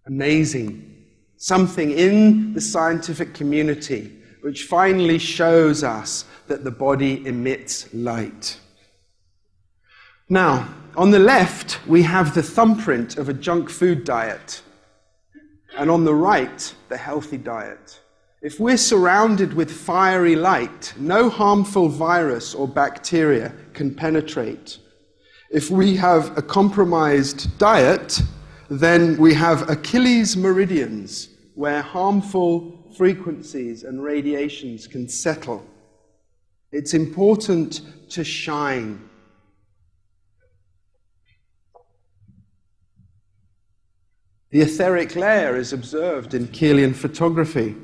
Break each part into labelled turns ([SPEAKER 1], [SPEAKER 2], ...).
[SPEAKER 1] Amazing. Something in the scientific community which finally shows us that the body emits light. Now, on the left, we have the thumbprint of a junk food diet, and on the right, the healthy diet. If we're surrounded with fiery light, no harmful virus or bacteria can penetrate. If we have a compromised diet, then we have Achilles meridians, where harmful frequencies and radiations can settle. It's important to shine. The etheric layer is observed in Kirlian photography.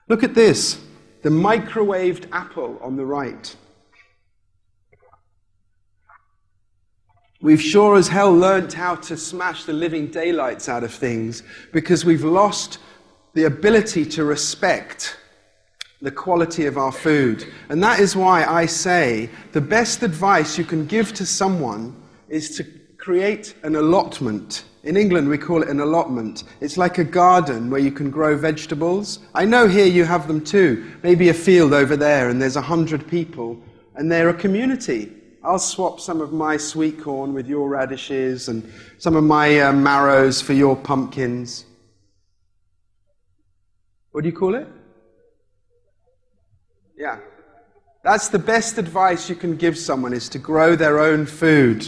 [SPEAKER 1] Look at this, the microwaved apple on the right. We've sure as hell learnt how to smash the living daylights out of things because we've lost the ability to respect the quality of our food. And that is why I say the best advice you can give to someone is to create an allotment. In England we call it an allotment. It's like a garden where you can grow vegetables. I know here you have them too. Maybe a field over there and there's 100 people and they're a community. I'll swap some of my sweet corn with your radishes and some of my marrows for your pumpkins. What do you call it? Yeah. That's the best advice you can give someone, is to grow their own food.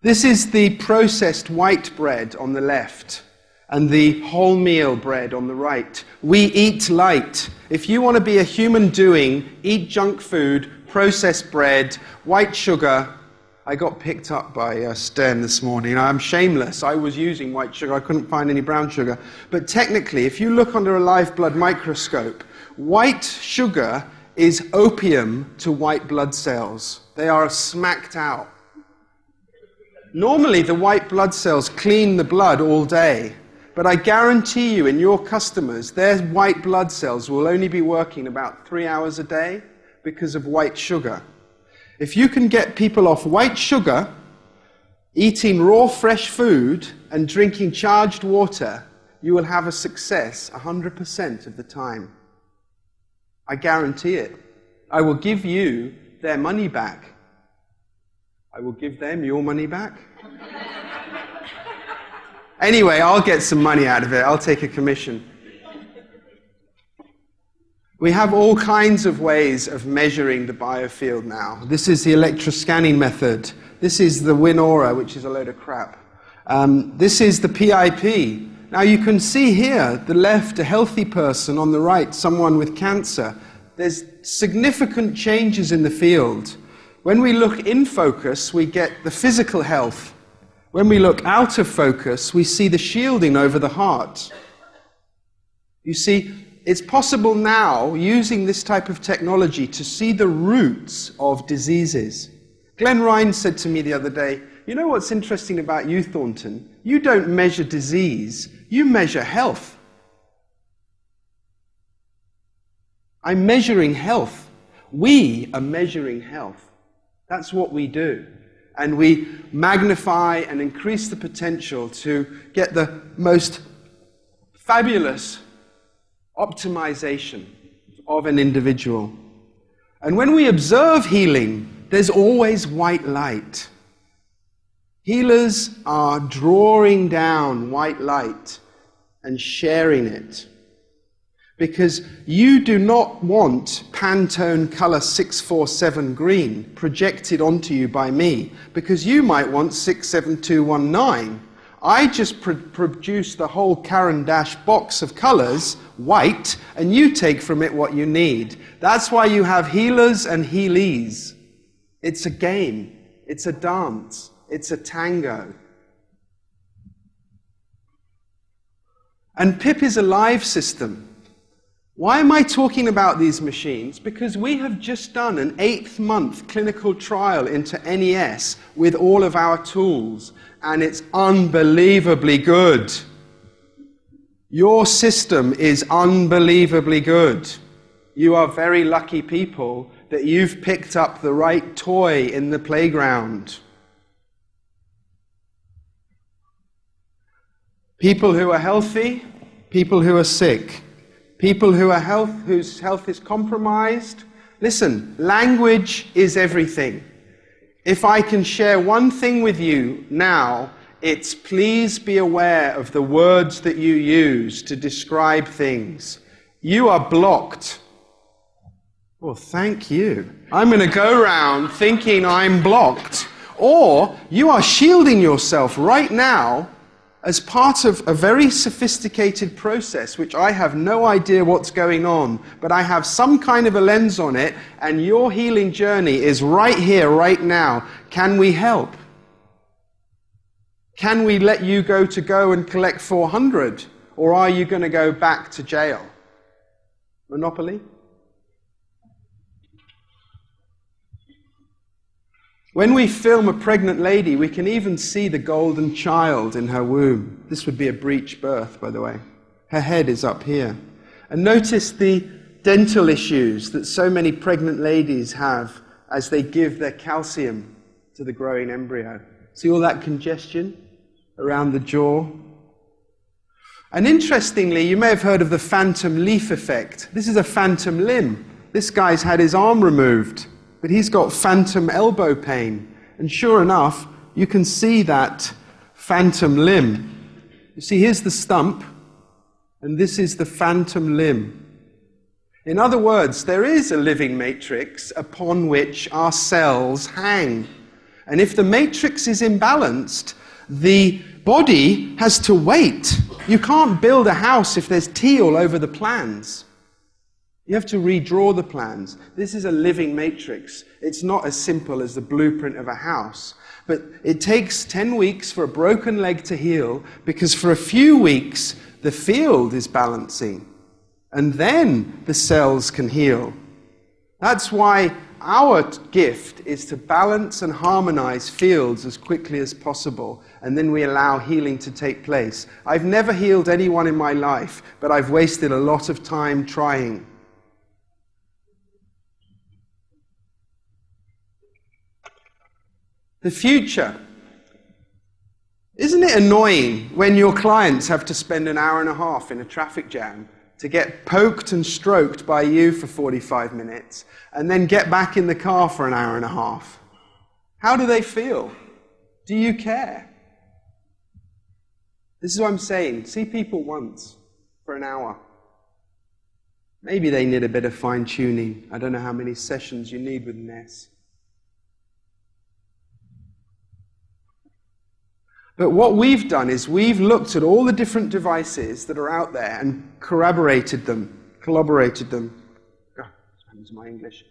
[SPEAKER 1] This is the processed white bread on the left and the wholemeal bread on the right. We eat light. If you want to be a human doing, eat junk food, processed bread, white sugar. I got picked up by Stern this morning. I'm shameless. I was using white sugar. I couldn't find any brown sugar. But technically, if you look under a live blood microscope, white sugar is opium to white blood cells. They are smacked out. Normally, the white blood cells clean the blood all day. But I guarantee you, in your customers, their white blood cells will only be working about 3 hours a day because of white sugar. If you can get people off white sugar, eating raw fresh food, and drinking charged water, you will have a success 100% of the time. I guarantee it. I will give you their money back. I will give them your money back. Anyway, I'll get some money out of it. I'll take a commission. We have all kinds of ways of measuring the biofield now. This is the electroscanning method. This is the WinAura, which is a load of crap. This is the PIP. Now you can see here, the left, a healthy person, on the right, someone with cancer. There's significant changes in the field. When we look in focus, we get the physical health. When we look out of focus, we see the shielding over the heart. You see, it's possible now, using this type of technology, to see the roots of diseases. Glenn Ryan said to me the other day, you know what's interesting about you, Thornton? You don't measure disease, you measure health. I'm measuring health. We are measuring health. That's what we do. And we magnify and increase the potential to get the most fabulous optimization of an individual. And when we observe healing, there's always white light. Healers are drawing down white light and sharing it. Because you do not want Pantone color 647 green projected onto you by me, because you might want 67219. I just produce the whole Caran d'Ache box of colors, white, and you take from it what you need. That's why you have healers and healees. It's a game. It's a dance. It's a tango. And PIP is a live system. Why am I talking about these machines? Because we have just done an 8-month clinical trial into NES with all of our tools, and it's unbelievably good. Your system is unbelievably good. You are very lucky people that you've picked up the right toy in the playground. People who are healthy, people who are sick, people whose health is compromised. Listen, language is everything. If I can share one thing with you now, it's please be aware of the words that you use to describe things. You are blocked. Well, thank you. I'm going to go around thinking I'm blocked. Or you are shielding yourself right now as part of a very sophisticated process, which I have no idea what's going on, but I have some kind of a lens on it, and your healing journey is right here, right now. Can we help? Can we let you go and collect 400? Or are you going to go back to jail? Monopoly? When we film a pregnant lady, we can even see the golden child in her womb. This would be a breech birth, by the way. Her head is up here. And notice the dental issues that so many pregnant ladies have as they give their calcium to the growing embryo. See all that congestion around the jaw? And interestingly, you may have heard of the phantom leaf effect. This is a phantom limb. This guy's had his arm removed, but he's got phantom elbow pain. And sure enough, you can see that phantom limb. You see, here's the stump, and this is the phantom limb. In other words, there is a living matrix upon which our cells hang. And if the matrix is imbalanced, the body has to wait. You can't build a house if there's tea all over the plans. You have to redraw the plans. This is a living matrix. It's not as simple as the blueprint of a house. But it takes 10 weeks for a broken leg to heal, because for a few weeks the field is balancing. And then the cells can heal. That's why our gift is to balance and harmonize fields as quickly as possible, and then we allow healing to take place. I've never healed anyone in my life, but I've wasted a lot of time trying. The future. Isn't it annoying when your clients have to spend an hour and a half in a traffic jam to get poked and stroked by you for 45 minutes and then get back in the car for an hour and a half? How do they feel? Do you care? This is what I'm saying. See people once for an hour. Maybe they need a bit of fine-tuning. I don't know how many sessions you need with Ness. But what we've done is we've looked at all the different devices that are out there and collaborated them. Oh, this is my English.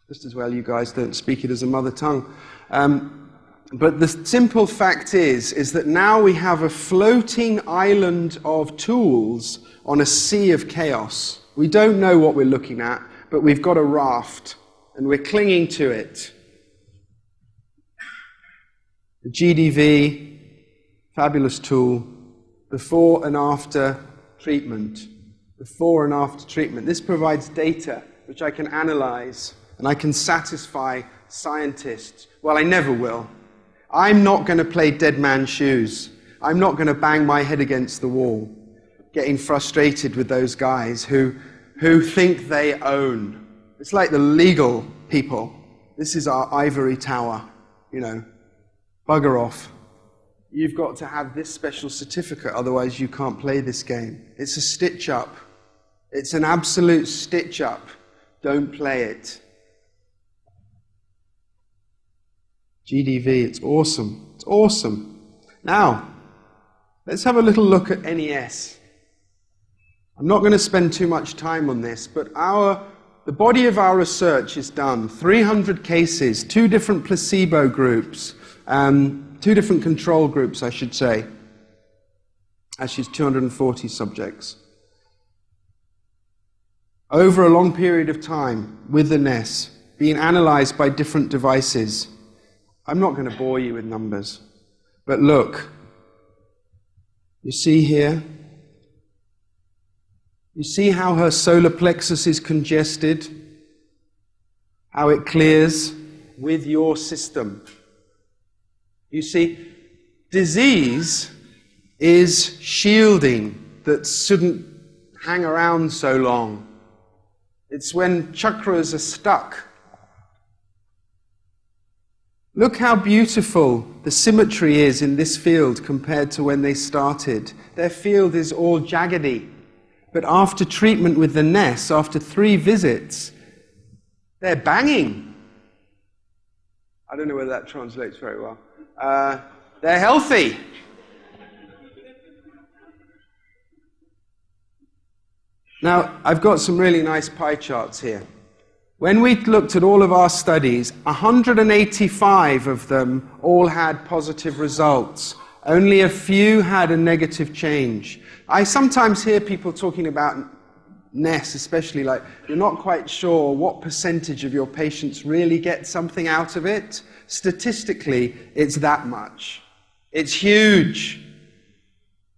[SPEAKER 1] Just as well you guys don't speak it as a mother tongue. But the simple fact is that now we have a floating island of tools on a sea of chaos. We don't know what we're looking at, but we've got a raft and we're clinging to it. The GDV, fabulous tool, before and after treatment. Before and after treatment. This provides data which I can analyze and I can satisfy scientists. Well, I never will. I'm not going to play dead man's shoes. I'm not going to bang my head against the wall, getting frustrated with those guys who think they own. It's like the legal people. This is our ivory tower, bugger off. You've got to have this special certificate, otherwise you can't play this game. It's a stitch-up. It's an absolute stitch-up. Don't play it. GDV, it's awesome. It's awesome. Now, let's have a little look at NES. I'm not going to spend too much time on this, but the body of our research is done. 300 cases, 2 different placebo groups, 2 different control groups, I should say. Actually, it's 240 subjects. Over a long period of time with the NES, being analyzed by different devices. I'm not going to bore you with numbers, but look. You see here? You see how her solar plexus is congested? How it clears with your system. You see, disease is shielding that shouldn't hang around so long. It's when chakras are stuck. Look how beautiful the symmetry is in this field compared to when they started. Their field is all jaggedy. But after treatment with the NES, after 3 visits, they're banging. I don't know whether that translates very well. They're healthy. Now, I've got some really nice pie charts here. When we looked at all of our studies, 185 of them all had positive results. Only a few had a negative change. I sometimes hear people talking about NES, especially like, you're not quite sure what percentage of your patients really get something out of it. Statistically, it's that much. It's huge.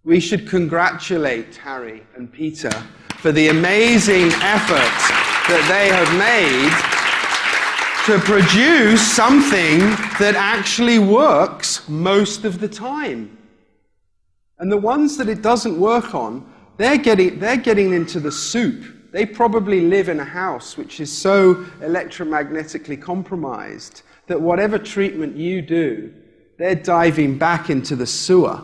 [SPEAKER 1] We should congratulate Harry and Peter for the amazing effort that they have made to produce something that actually works most of the time. And the ones that it doesn't work on, they're getting into the soup. They probably live in a house which is so electromagnetically compromised that whatever treatment you do, they're diving back into the sewer.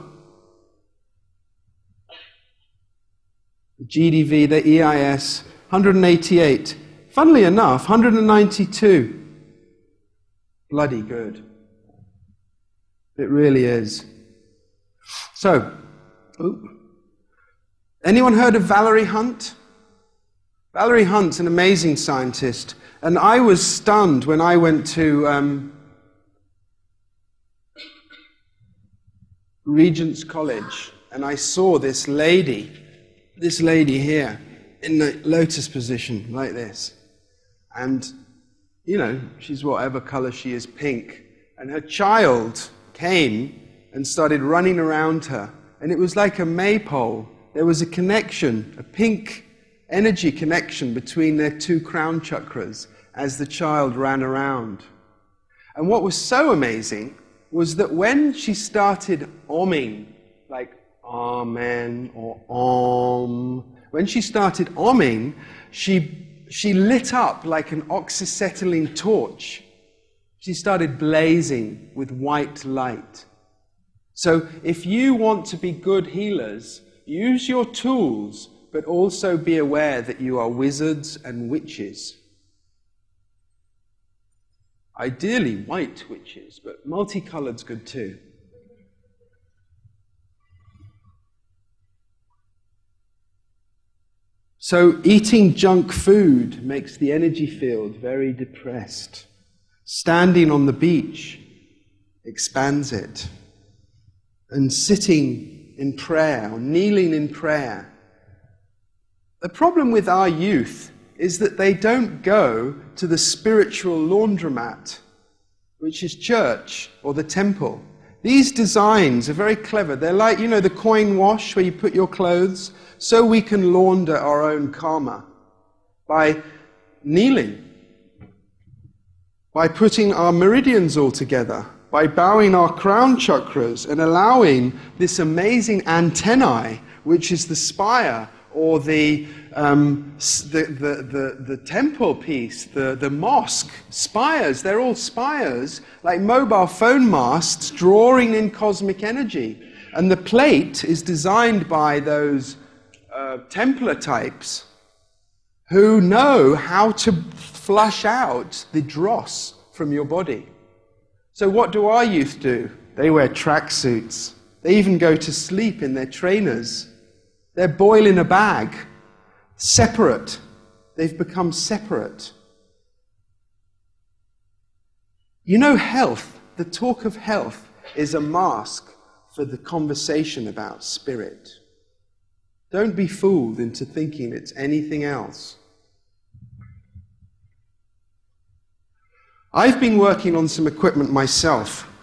[SPEAKER 1] The GDV, the EIS, 188. Funnily enough, 192. Bloody good. It really is. So, anyone heard of Valerie Hunt? Valerie Hunt's an amazing scientist, and I was stunned when I went to Regent's College, and I saw this lady here, in the lotus position, like this. And, you know, she's whatever color she is, pink. And her child came and started running around her. And it was like a maypole. There was a connection, a pink energy connection between their 2 crown chakras as the child ran around. And what was so amazing was that when she started omming, like Amen or Om, when she started omming, she lit up like an oxyacetylene torch. She started blazing with white light. So if you want to be good healers, use your tools, but also be aware that you are wizards and witches. Ideally white witches, but multicolored's good too. So eating junk food makes the energy field very depressed. Standing on the beach expands it. And sitting in prayer or kneeling in prayer. The problem with our youth is that they don't go to the spiritual laundromat, which is church or the temple. These designs are very clever. They're like, you know, the coin wash where you put your clothes, so we can launder our own karma by kneeling, by putting our meridians all together, by bowing our crown chakras and allowing this amazing antennae, which is the spire or the temple piece, the mosque, spires. They're all spires, like mobile phone masts, drawing in cosmic energy. And the plate is designed by those Templar types who know how to flush out the dross from your body. So what do our youth do? They wear tracksuits. They even go to sleep in their trainers. They're boiled in a bag. Separate. They've become separate. You know, health, the talk of health, is a mask for the conversation about spirit. Don't be fooled into thinking it's anything else. I've been working on some equipment myself